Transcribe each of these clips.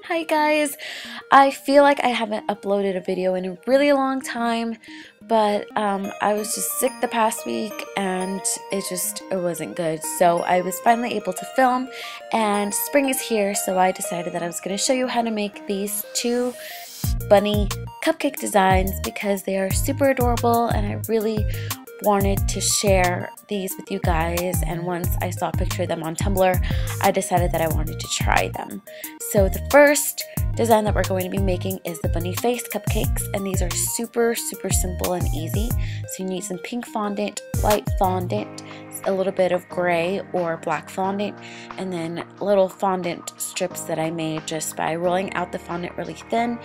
Hi guys! I feel like I haven't uploaded a video in a really long time, but I was just sick the past week and it wasn't good. So I was finally able to film and spring is here, so I decided that I was going to show you how to make these two bunny cupcake designs because they are super adorable and I really wanted to share these with you guys, and once I saw a picture of them on Tumblr, I decided that I wanted to try them. So the first design that we're going to be making is the bunny face cupcakes, and these are super simple and easy. So you need some pink fondant, white fondant, a little bit of gray or black fondant, and then little fondant strips that I made just by rolling out the fondant really thin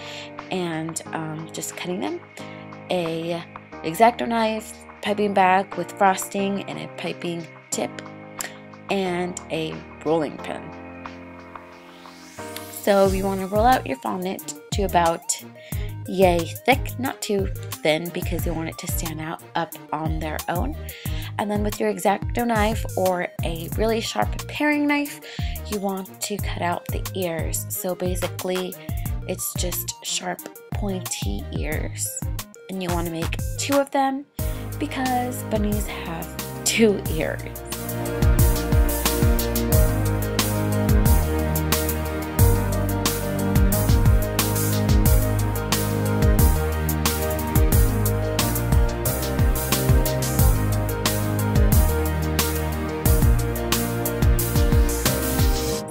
and just cutting them. A X-Acto knife, piping bag with frosting and a piping tip, and a rolling pin. So you want to roll out your fondant to about yay thick, not too thin because you want it to stand out up on their own. And then with your X-Acto knife or a really sharp paring knife, you want to cut out the ears. So basically it's just sharp pointy ears, and you want to make 2 of them because bunnies have 2 ears.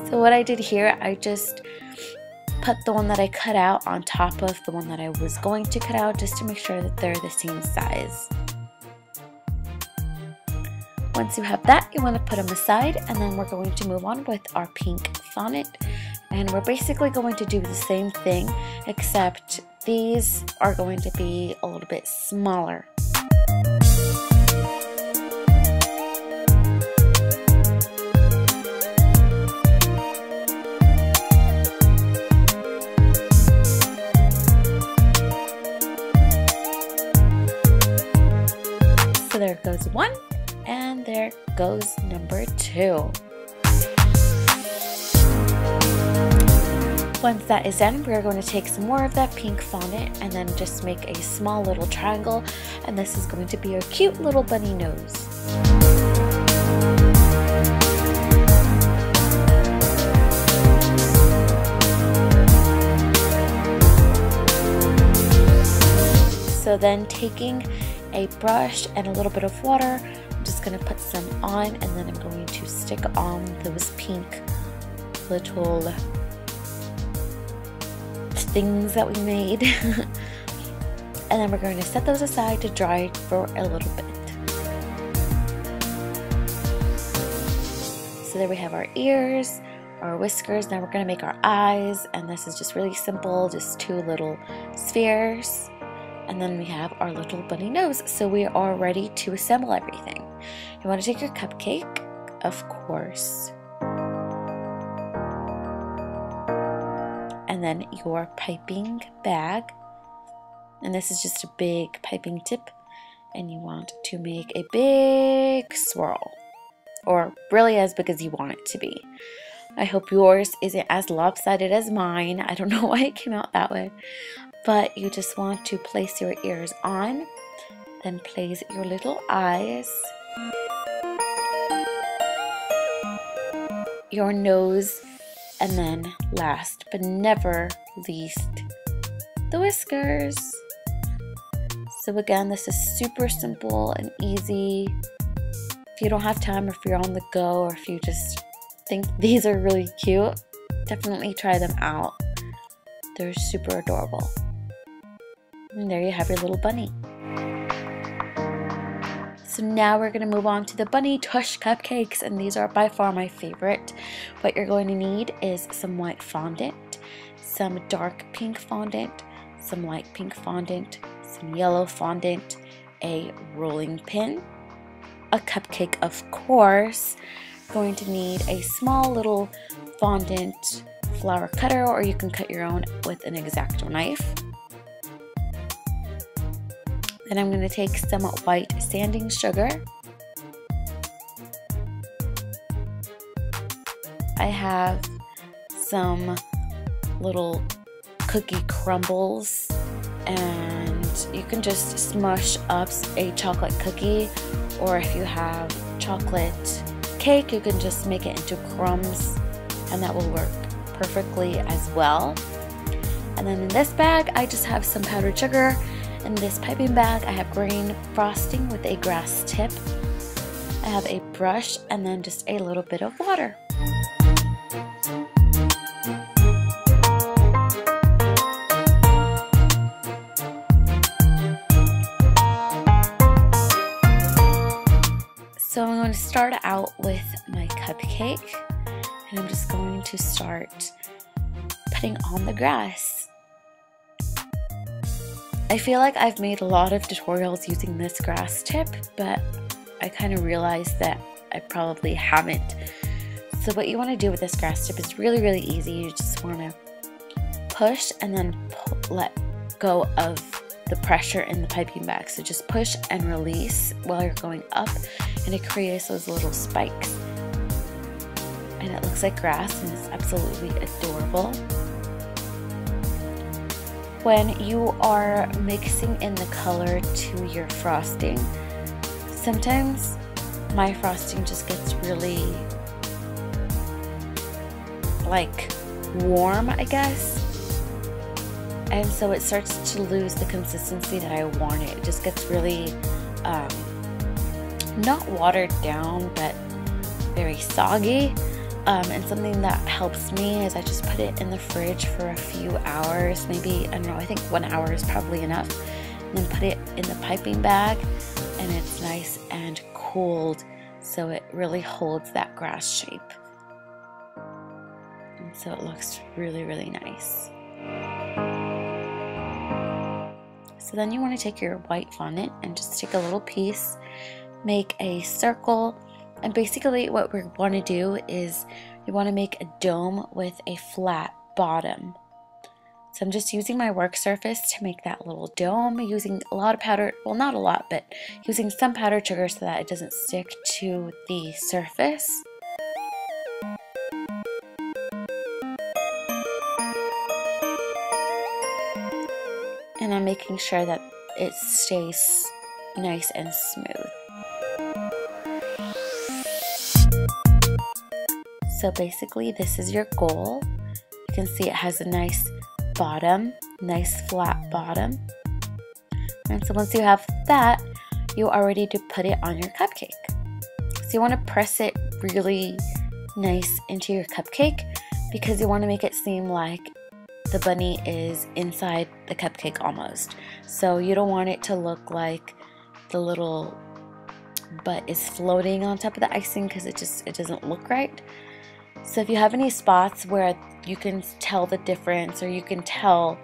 So what I did here, I just put the one that I cut out on top of the one that I was going to cut out just to make sure that they're the same size. Once you have that, you want to put them aside, and then we're going to move on with our pink fondant, and we're basically going to do the same thing, except these are going to be a little bit smaller. So there goes one. And there goes number 2. Once that is done, we're going to take some more of that pink fondant and then just make a small little triangle, and this is going to be a cute little bunny nose. So then taking a brush and a little bit of water, I'm just going to put some on, and then I'm going to stick on those pink little things that we made. And then we're going to set those aside to dry for a little bit. So there we have our ears, our whiskers. Now we're going to make our eyes, and this is just really simple, just 2 little spheres. And then we have our little bunny nose. So we are ready to assemble everything. You want to take your cupcake, of course, and then your piping bag, and this is just a big piping tip, and you want to make a big swirl, or really as big as you want it to be. I hope yours isn't as lopsided as mine. I don't know why it came out that way. But you just want to place your ears on, then place your little eyes, your nose, and then last but never least, the whiskers. So again, this is super simple and easy. If you don't have time, or if you're on the go, or if you just think these are really cute, definitely try them out. They're super adorable. And there you have your little bunny. So now we're going to move on to the bunny tush cupcakes, and these are by far my favorite. What you're going to need is some white fondant, some dark pink fondant, some light pink fondant, some yellow fondant, a rolling pin, a cupcake of course. Going to need a small little fondant flower cutter, or you can cut your own with an X-Acto knife. Then I'm going to take some white sanding sugar. I have some little cookie crumbles, and you can just smush up a chocolate cookie, or if you have chocolate cake, you can just make it into crumbs, and that will work perfectly as well. And then in this bag, I just have some powdered sugar. In this piping bag, I have green frosting with a grass tip. I have a brush and then just a little bit of water. So I'm going to start out with my cupcake, and I'm just going to start putting on the grass. I feel like I've made a lot of tutorials using this grass tip, but I kind of realized that I probably haven't. So what you want to do with this grass tip is really, really easy. You just want to push and then let go of the pressure in the piping bag. So just push and release while you're going up, and it creates those little spikes. And it looks like grass, and it's absolutely adorable. When you are mixing in the color to your frosting, sometimes my frosting just gets really like warm, I guess. And so it starts to lose the consistency that I want it. It just gets really, not watered down, but very soggy. And something that helps me is I just put it in the fridge for a few hours, maybe, I don't know, I think 1 hour is probably enough. And then put it in the piping bag, and it's nice and cooled, so it really holds that grass shape. And so it looks really, really nice. So then you want to take your white fondant and just take a little piece, make a circle, and basically what we want to do is we want to make a dome with a flat bottom. So I'm just using my work surface to make that little dome, using a lot of powder, well, not a lot, but using some powdered sugar so that it doesn't stick to the surface. And I'm making sure that it stays nice and smooth. So basically this is your goal. You can see it has a nice bottom, nice flat bottom. And so once you have that, you are ready to put it on your cupcake. So you want to press it really nice into your cupcake because you want to make it seem like the bunny is inside the cupcake almost. So you don't want it to look like the little butt is floating on top of the icing because it doesn't look right. So if you have any spots where you can tell the difference, or you can tell,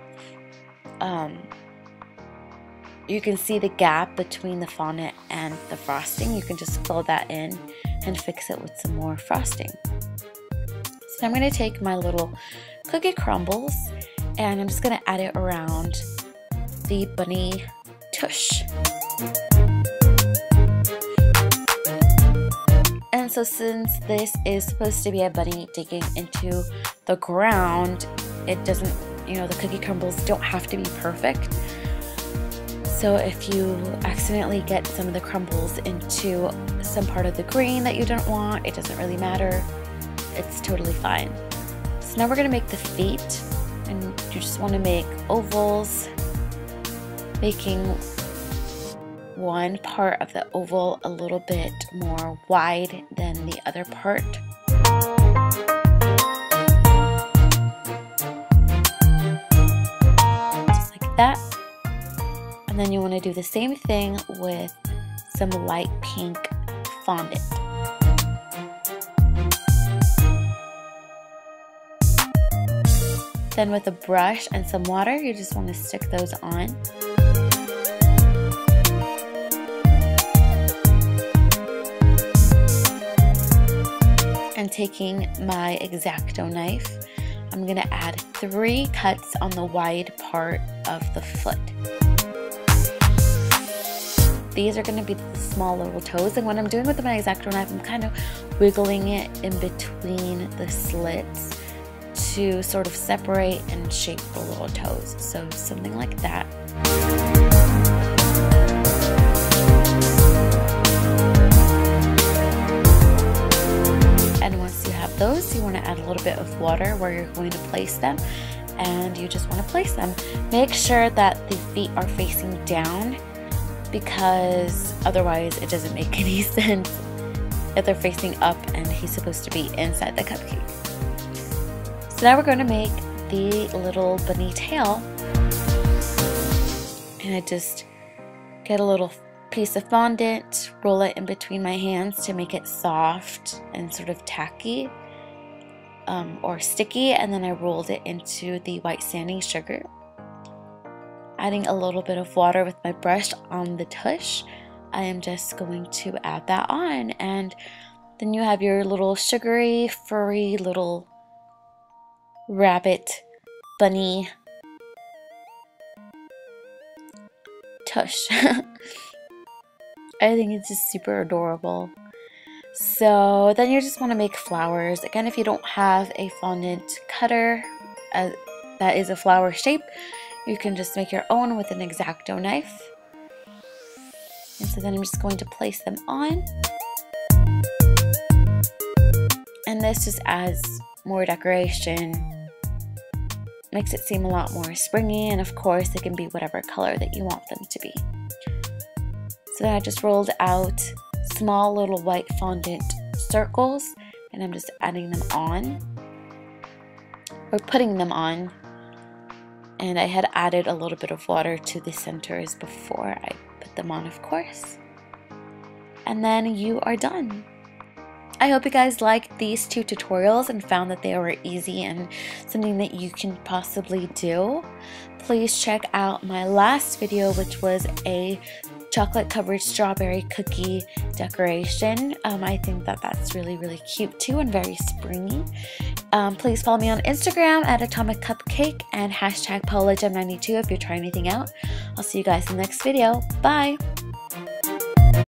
you can see the gap between the fondant and the frosting, you can just fill that in and fix it with some more frosting. So I'm going to take my little cookie crumbles and I'm just going to add it around the bunny tush. And so since this is supposed to be a bunny digging into the ground, it doesn't, the cookie crumbles don't have to be perfect. So if you accidentally get some of the crumbles into some part of the green that you don't want, it doesn't really matter. It's totally fine. So now we're going to make the feet, and you just want to make ovals, making one part of the oval a little bit more wide than the other part. Just like that. And then you want to do the same thing with some light pink fondant. Then with a brush and some water, you just want to stick those on. And taking my X-Acto knife, I'm going to add 3 cuts on the wide part of the foot. These are going to be the small little toes, and what I'm doing with my X-Acto knife, I'm kind of wiggling it in between the slits to sort of separate and shape the little toes. So something like that. And once you have those, you want to add a little bit of water where you're going to place them, and you just want to place them. Make sure that the feet are facing down, because otherwise it doesn't make any sense if they're facing up and he's supposed to be inside the cupcake. So now we're going to make the little bunny tail, and I just get a little piece of fondant, roll it in between my hands to make it soft and sort of tacky or sticky, and then I rolled it into the white sanding sugar, adding a little bit of water with my brush on the tush. I am just going to add that on, and then you have your little sugary, furry little rabbit bunny tush. I think it's just super adorable. So then you just want to make flowers. Again, if you don't have a fondant cutter that is a flower shape, you can just make your own with an X-Acto knife. And so then I'm just going to place them on. And this just adds more decoration, makes it seem a lot more springy, and of course it can be whatever color that you want them to be. So then I just rolled out small little white fondant circles, and I'm just adding them on, or putting them on. And I had added a little bit of water to the centers before I put them on, of course. And then you are done. I hope you guys liked these two tutorials and found that they were easy and something that you can possibly do. Please check out my last video, which was a chocolate covered strawberry cookie decoration. I think that that's really cute too, and very springy. Please follow me on Instagram at Atomic Cupcake and hashtag paolajem92 if you're trying anything out. I'll see you guys in the next video. Bye!